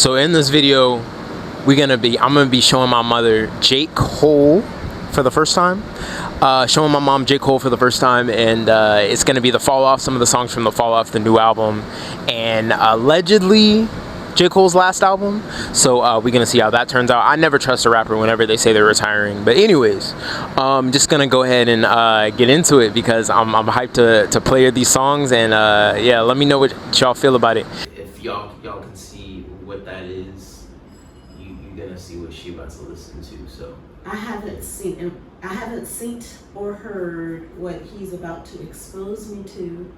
So in this video, I'm gonna be showing my mother j.cole for the first time. Showing my mom j.cole for the first time, and it's gonna be the Fall Off, some of the songs from the Fall Off, the new album, and allegedly j.cole's last album. So we're gonna see how that turns out. I never trust a rapper whenever they say they're retiring. But anyways, just gonna go ahead and get into it because I'm hyped to play these songs, and yeah, let me know what y'all feel about it. If y'all can see what that is, you're gonna see what she about to listen to. So I haven't seen or heard what he's about to expose me to.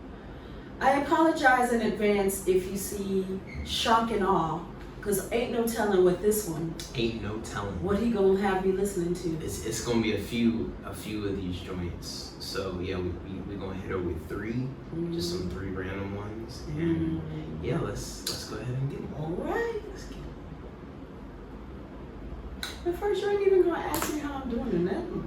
I apologize in advance if you see shock and awe, because ain't no telling what this one. Ain't no telling. What he gonna have me listening to? It's gonna be a few of these joints. So yeah, we gonna hit her with three, just some three random ones, and yeah, let's go ahead and get it. All right. Let's get it. But first, you ain't even gonna ask me how I'm doing or nothing.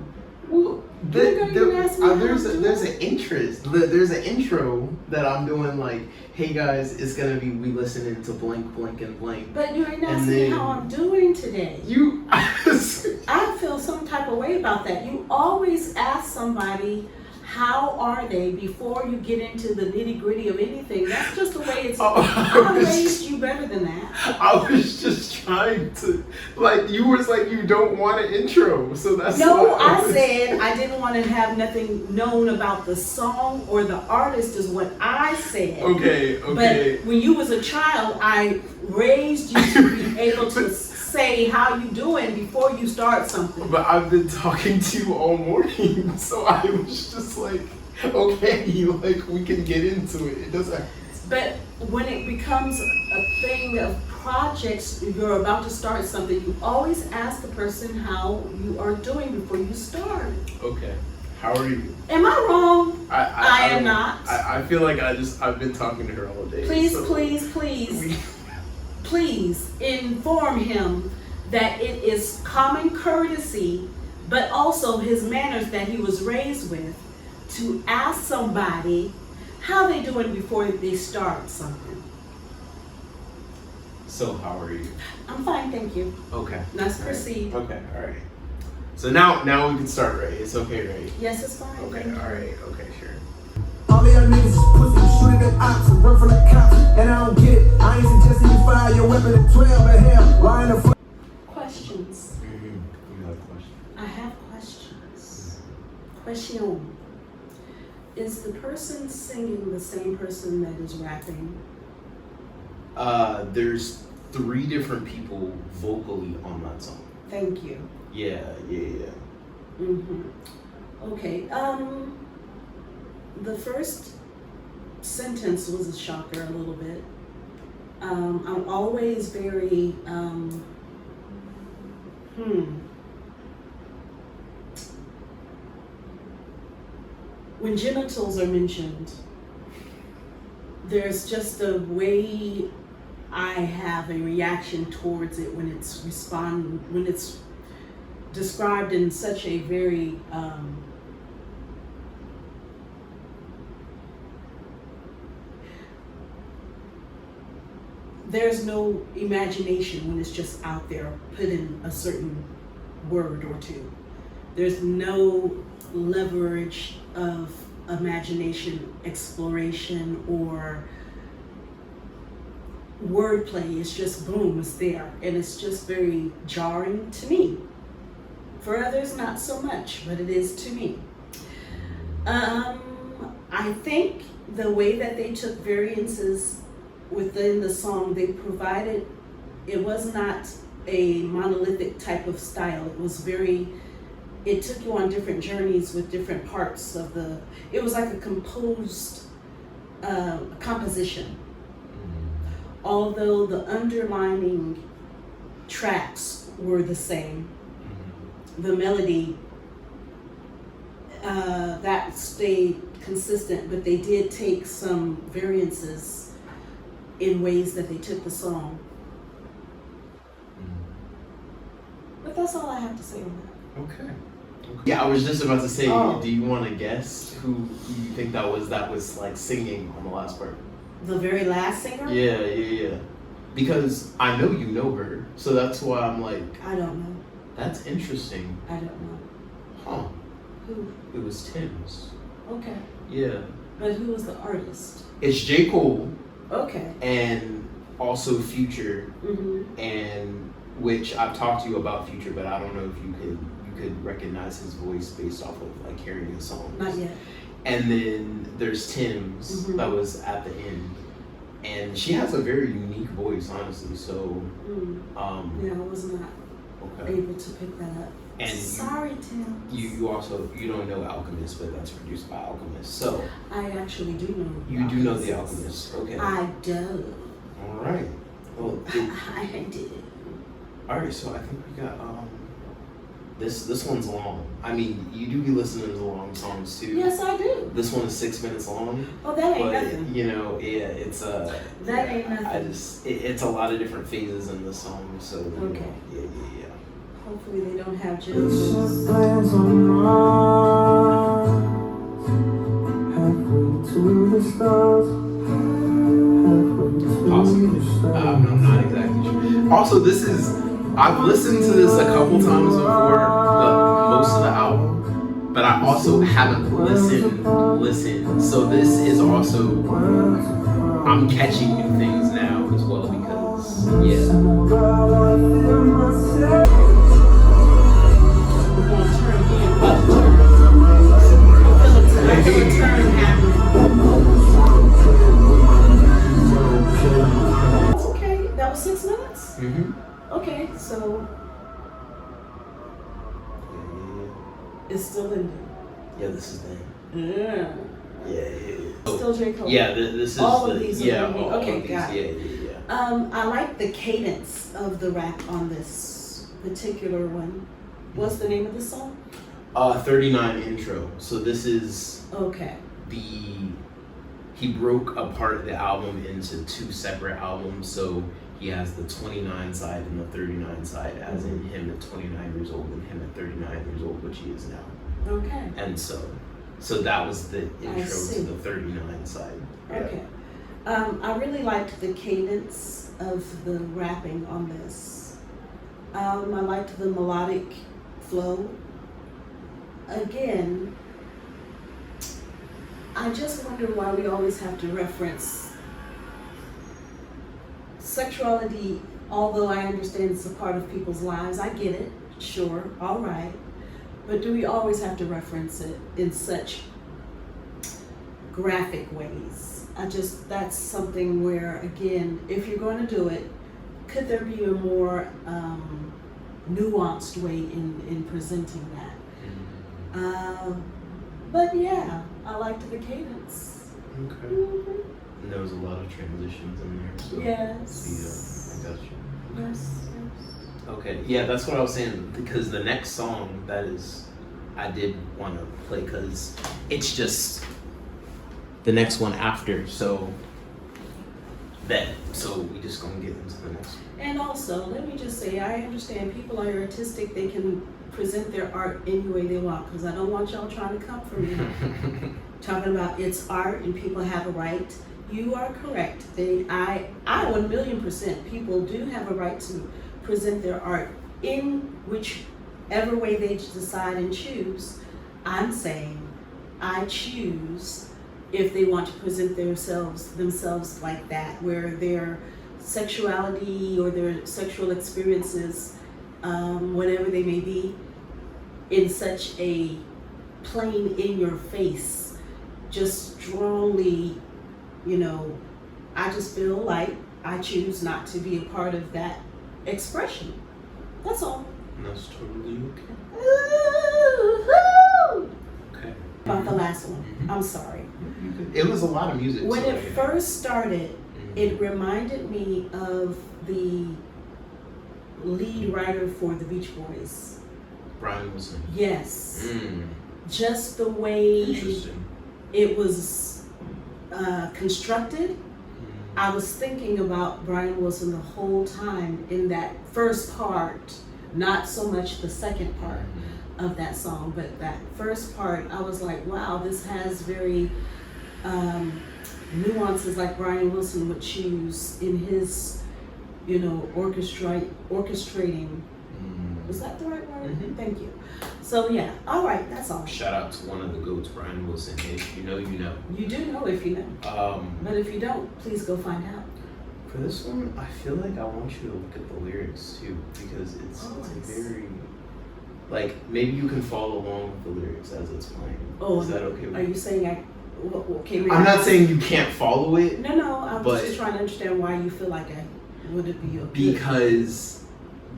Well, there's an interest. There's an intro that I'm doing, like, hey guys, it's gonna be we listening to blank, blank, and blank. But you ain't asking me how I'm doing today. I feel some type of way about that. You always ask somebody how are they before you get into the nitty gritty of anything. That's just the way it's. I raised you better than that. I was just trying to, like, you was like, you don't want an intro, so that's. No, I said I didn't want to have nothing known about the song or the artist is what I said. Okay. But when you was a child, I raised you to be able to say how you doing before you start something. But I've been talking to you all morning, so I was just like, okay, like, we can get into it. It doesn't. But when it becomes a thing of projects, you're about to start something, you always ask the person how you are doing before you start. Okay. How are you? Am I wrong? I am not. I feel like I've been talking to her all day. Please, so please inform him that it is common courtesy, but also his manners that he was raised with, to ask somebody how they doing before they start something. So how are you? I'm fine, thank you. Okay. Let's proceed. Okay, all right. So now we can start, right? It's okay, right? Yes, it's fine. Okay, all right. Okay, sure. All of y'all niggas is pussy, shooting at ops and run from the cops, and I don't get it. I ain't suggesting you fire your weapon at 12, but hell, why in the fuck? Questions. You have a question? I have questions. Question. Is the person singing the same person that is rapping? There's 3 different people vocally on that song. Thank you. Yeah. Okay. The first sentence was a shocker a little bit. I'm always very when genitals are mentioned, there's just a way I have a reaction towards it when it's described in such a very there's no imagination when it's just out there put in a certain word or two. There's no leverage of imagination, exploration, or wordplay. It's just boom, it's there, and it's just very jarring to me. For others, not so much, but it is to me. I think the way that they took variances within the song, they provided, it was not a monolithic type of style. It took you on different journeys with different parts of it was like a composed composition. Although the underlining tracks were the same, the melody that stayed consistent, but they did take some variances in ways that they took the song. But that's all I have to say on that. Okay. Yeah, I was just about to say, do you want to guess who you think that was like singing on the last part? The very last singer? Yeah. Because I know you know her, so that's why I'm like, I don't know. that's interesting. I don't know. Huh. Who? It was Tim's. Okay. Yeah. But who was the artist? It's j.cole Okay. and also Future, Mm-hmm. and which I've talked to you about Future, but I don't know if you could recognize his voice based off of like hearing his songs. Not yet. And then there's Tim's Mhm. that was at the end, and she has a very unique voice, honestly. So, Yeah, I was not okay. able to pick that up. And sorry, Tim. you also you don't know Alchemist, but that's produced by Alchemist. So I actually do know. you do know the Alchemist. Okay. I do. All right. Well, I did. all right. So I think we got this one's long. I mean, you do be listening to long songs too. Yes, I do. This one is 6 minutes long. Oh, that ain't But nothing. you know, yeah, it's That ain't nothing. I just it's a lot of different phases in the song. So you know, Okay. yeah. Hopefully they don't have Ship jokes. lands on Mars, halfway to the stars, halfway to Possibly. the stars. I'm not exactly sure. Also, I've listened to this a couple times before, most of the album, but I also haven't listened. So this is also, I'm catching new things now as well because, yeah. We're gonna turn here. I feel a turn happening. Okay, that was 6 minutes? Okay, so it's still in Yeah, this is them. there. Yeah. Still j.cole. Yeah, this is All the, of these are yeah, gonna be- all okay, of these, got it. yeah. I like the cadence of the rap on this particular one. What's the name of the song? 39 intro. So this is Okay. he broke apart the album into 2 separate albums. So he has the 29 side and the 39 side, as in him at 29 years old and him at 39 years old, which he is now. Okay. And so that was the intro see. to the 39 side. Yeah. Okay. I really liked the cadence of the rapping on this. I liked the melodic flow. Again, I just wonder why we always have to reference sexuality, although I understand it's a part of people's lives. I get it, sure, all right. But do we always have to reference it in such graphic ways? That's something where, again, if you're going to do it, could there be a more nuanced way in presenting that? But yeah, I liked the cadence. Okay. And there was a lot of transitions in there. So Yes. I got you. Yes. Okay, yeah, that's what I was saying, because the next song I did want to play, because it's just the next one after, so we just gonna get into the next one. And also, let me just say, I understand people are artistic, they can present their art any way they want, because I don't want y'all trying to come for me. Talking about it's art and people have a right. You are correct. I 1,000,000%, people do have a right to present their art in whichever way they decide and choose. I'm saying I choose if they want to present themselves like that, where their sexuality or their sexual experiences, whatever they may be, in such a plain in your face, just strongly, I just feel like I choose not to be a part of that expression. That's all. And that's totally okay. Woo-hoo! Okay. About the last one. Mhm. I'm sorry. It was a lot of music. When so, it first started, Mhm. it reminded me of the lead writer for the Beach Boys. Brian Wilson. Yes. Mm. Just the way Interesting. it was constructed. Mm. I was thinking about Brian Wilson the whole time in that first part, not so much the second part of that song, but that first part, I was like, wow, this has very nuances like Brian Wilson would choose in his orchestrating. Is that the right word? Thank you. So yeah, all right, that's all. Shout out to one of the goats, Brian Wilson. If you know, you know. You do know if you know. But if you don't, please go find out. For this one, I feel like I want you to look at the lyrics too, because it's very, like, maybe you can follow along with the lyrics as it's playing. Oh, is that okay? Are you saying I'm not saying you can't follow it. No, I'm just trying to understand why you feel like would it be okay? Because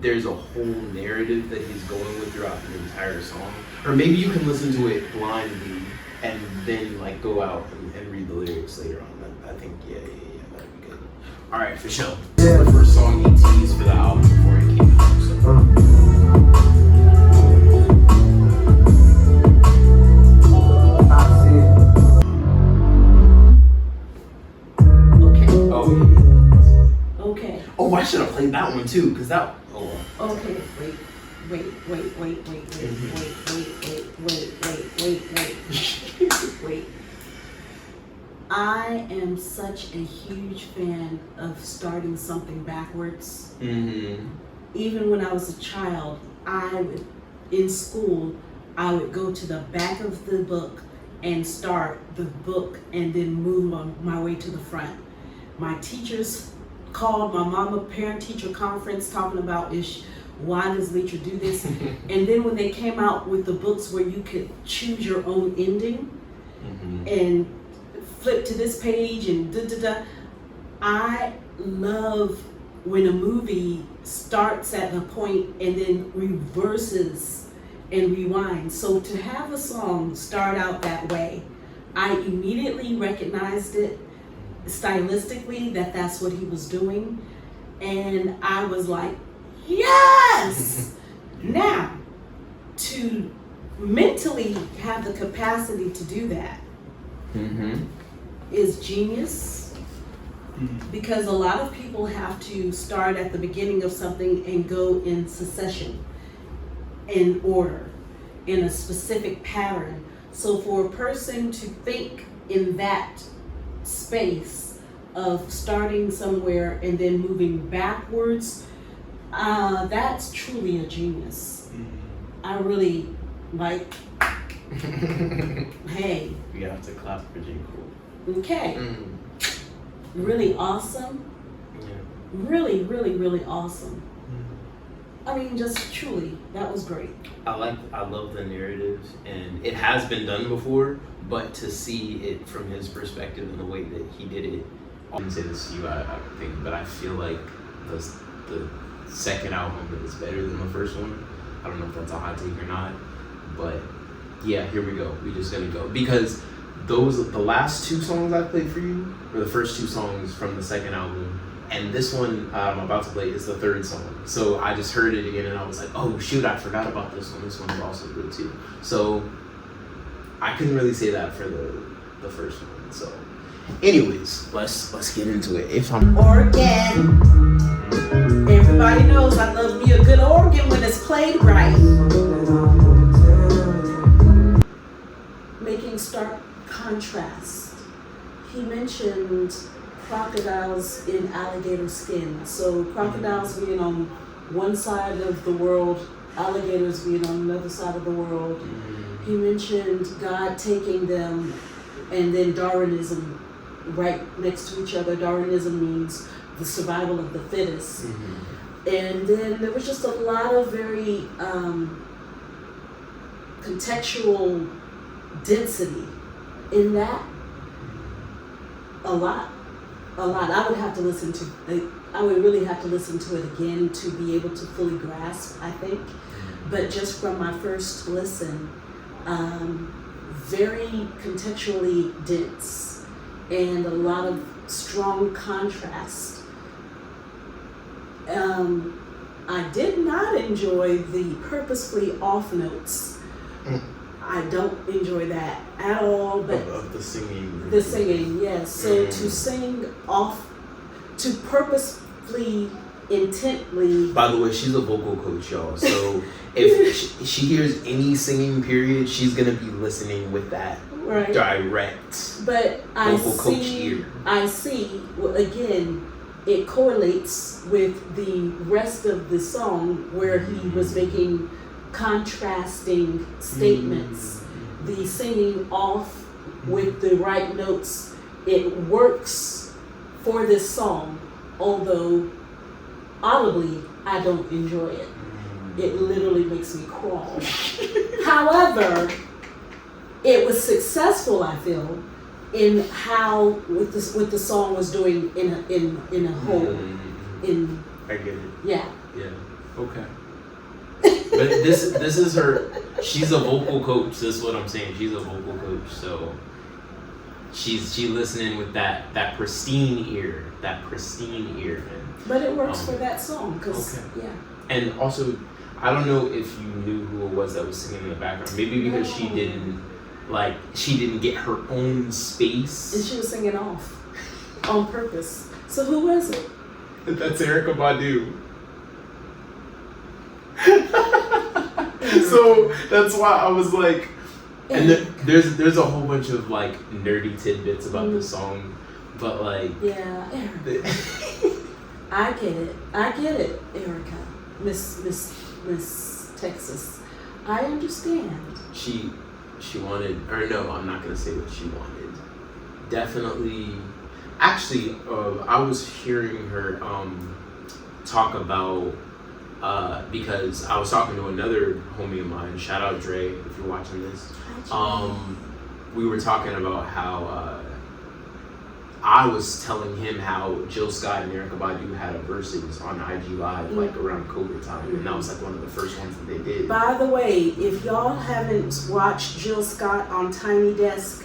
there's a whole narrative that he's going with throughout the entire song. Or maybe you can listen to it blindly and then like go out and read the lyrics later on. I think yeah, that'd be good. All right, for sure. This is the first song he teased for the album before it came out. So. Oh, I should have played that one too, cause that. Oh. Okay, wait. I am such a huge fan of starting something backwards. Even when I was a child, in school, I would go to the back of the book and start the book and then move on my way to the front. My teachers called my mama parent-teacher conference talking about why does Leecher do this? And then when they came out with the books where you could choose your own ending and flip to this page and I love when a movie starts at the point and then reverses and rewinds. So to have a song start out that way, I immediately recognized it stylistically that's what he was doing, and I was like, yes. Now to mentally have the capacity to do that is genius, because a lot of people have to start at the beginning of something and go in succession, in order, in a specific pattern. So for a person to think in that space of starting somewhere and then moving backwards, that's truly a genius. I really like. Hey, we have to clap for j.cole. Okay. Really awesome. Really awesome. I mean, just truly, that was great. I love the narrative, and it has been done before, but to see it from his perspective and the way that he did it, I wouldn't say this to you, I think, but I feel like the second album is better than the first one. I don't know if that's a hot take or not, but yeah, here we go. We just gonna go, because the last two songs I played for you were the first two songs from the second album, and this one I'm about to play is the third song. So I just heard it again and I was like, oh shoot, I forgot about this one. This one is also good too. So I couldn't really say that for the first one. So anyways, let's get into it. If I'm organ, everybody knows I love me a good organ when it's played right. Making stark contrast. He mentioned crocodiles in alligator skin. So crocodiles being on one side of the world, alligators being on another side of the world. He mentioned God taking them, and then Darwinism right next to each other. Darwinism means the survival of the fittest. And then there was just a lot of very contextual density in that. A lot. I would really have to listen to it again to be able to fully grasp, I think. But just from my first listen, very contextually dense and a lot of strong contrast. I did not enjoy the purposefully off notes. I don't enjoy that at all. But of the singing. The singing, yes. So to sing off, to purposefully, intently. By the way, she's a vocal coach, y'all. So if she hears any singing period, she's gonna be listening with that direct. But vocal coach ear. I see. Well, again, it correlates with the rest of the song where he was making contrasting statements. The singing off with the right notes, it works for this song, although audibly I don't enjoy it. It literally makes me crawl. However, it was successful, I feel, in how what the song was doing in a whole. In I get it. yeah. Yeah. Okay. But this is her. She's a vocal coach. That's what I'm saying. She's a vocal coach. So she listening with that pristine ear. That pristine ear. But it works for that song, cause yeah. And also, I don't know if you knew who it was that was singing in the background. Maybe because she didn't get her own space. And she was singing off on purpose. So who was it? That's Erykah Badu. So that's why I was like, and there's a whole bunch of like nerdy tidbits about the song, but like yeah, I get it, Erykah, Miss Texas, I understand. She wanted, or no, I'm not gonna say what she wanted. Definitely, actually, I was hearing her talk about. Because I was talking to another homie of mine, shout out Dre if you're watching this. We were talking about how I was telling him how Jill Scott and Erykah Badu had a verses on IG Live like around COVID time, and that was like one of the first ones that they did. By the way, if y'all haven't watched Jill Scott on Tiny Desk,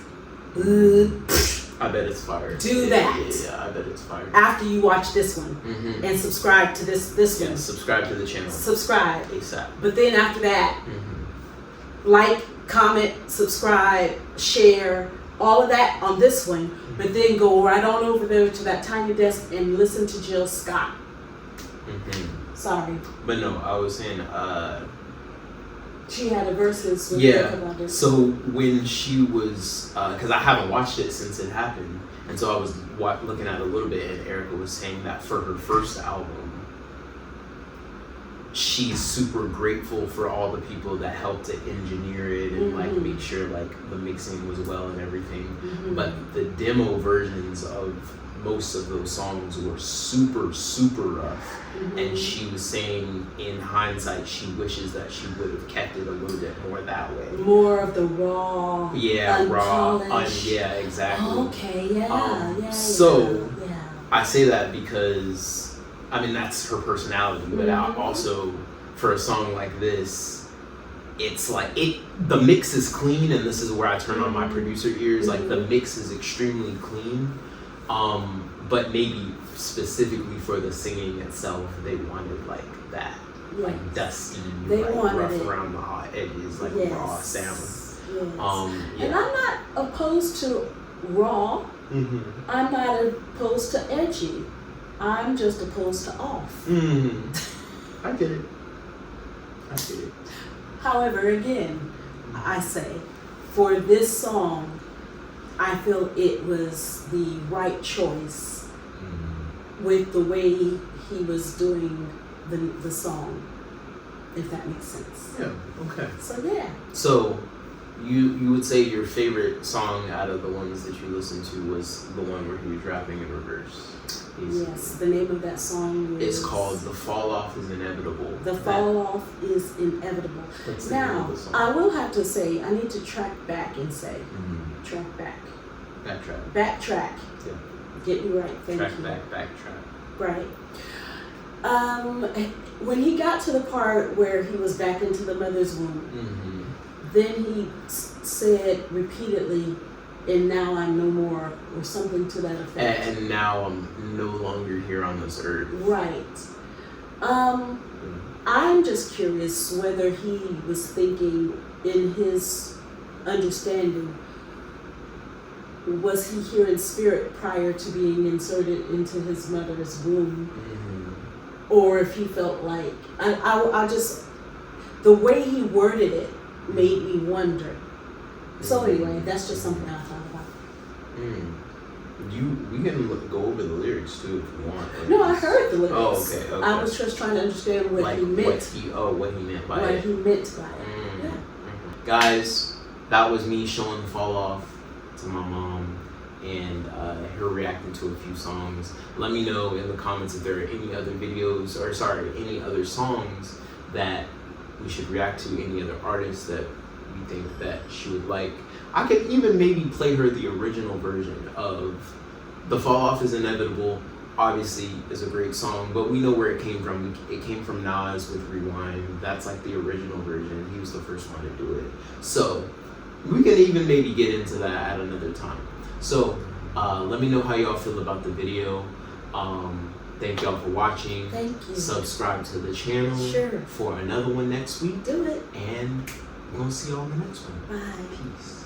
I bet it's fire. Do that. Yeah, I bet it's fire. After you watch this one and subscribe to this one. Subscribe to the channel. Subscribe. ASAP. But then after that, like, comment, subscribe, share, all of that on this one. But then go right on over there to that Tiny Desk and listen to Jill Scott. Sorry. But no, I was saying, she had a versus with yeah. So when she was, because I haven't watched it since it happened, and so I was looking at it a little bit, and Erykah was saying that for her first album, she's super grateful for all the people that helped to engineer it and like make sure like the mixing was well and everything. But the demo versions of most of those songs were super rough. And she was saying in hindsight she wishes that she would have kept it a little bit more that way. More of the raw, yeah, exactly. Okay, yeah. So I say that because I mean that's her personality, but also for a song like this, it's like the mix is clean, and this is where I turn on my producer ears. Like the mix is extremely clean. But maybe specifically for the singing itself, they wanted like that, like dusty, like rough around the edges, like raw sound. And I'm not opposed to raw. I'm not opposed to edgy. I'm just opposed to off. I get it. However, again, I say for this song, I feel it was the right choice with the way he was doing the song, if that makes sense. Yeah, okay. So yeah. So you would say your favorite song out of the ones that you listened to was the one where he was rapping in reverse? Yes, the name of that song is... It's called The Fall Off is Inevitable. The Fall Off is Inevitable. That's the name now, of the song. I will have to say, I need to track back and say, track back. Backtrack. Yeah. Get me right, thank you. Backtrack. Right. When he got to the part where he was back into the mother's womb, then he said repeatedly, and now I'm no more, or something to that effect. And now I'm no longer here on this earth. Right. I'm just curious whether he was thinking in his understanding, was he here in spirit prior to being inserted into his mother's womb? Or if he felt like, I just, the way he worded it made me wonder. So anyway, that's just something I thought about. We can go over the lyrics too if you want. Like, No, I heard the lyrics. Oh, okay. I was just trying to understand what like he meant. What he meant by What it. he meant by it. Mm-hmm. Yeah. Mm-hmm. Guys, that was me showing the fall off to my mom and her reacting to a few songs. Let me know in the comments if there are any other videos, or sorry, any other songs that we should react to, any other artists that we think that she would like. I could even maybe play her the original version of The Fall Off Is Inevitable. Obviously, is a great song, but we know where it came from. It came from Nas with Rewind. That's like the original version. He was the first one to do it. So we can even maybe get into that at another time. So let me know how y'all feel about the video. Thank y'all for watching. Thank you. Subscribe to the channel Sure. for another one next week. Do it. And we're going to see y'all in the next one. Bye. Peace.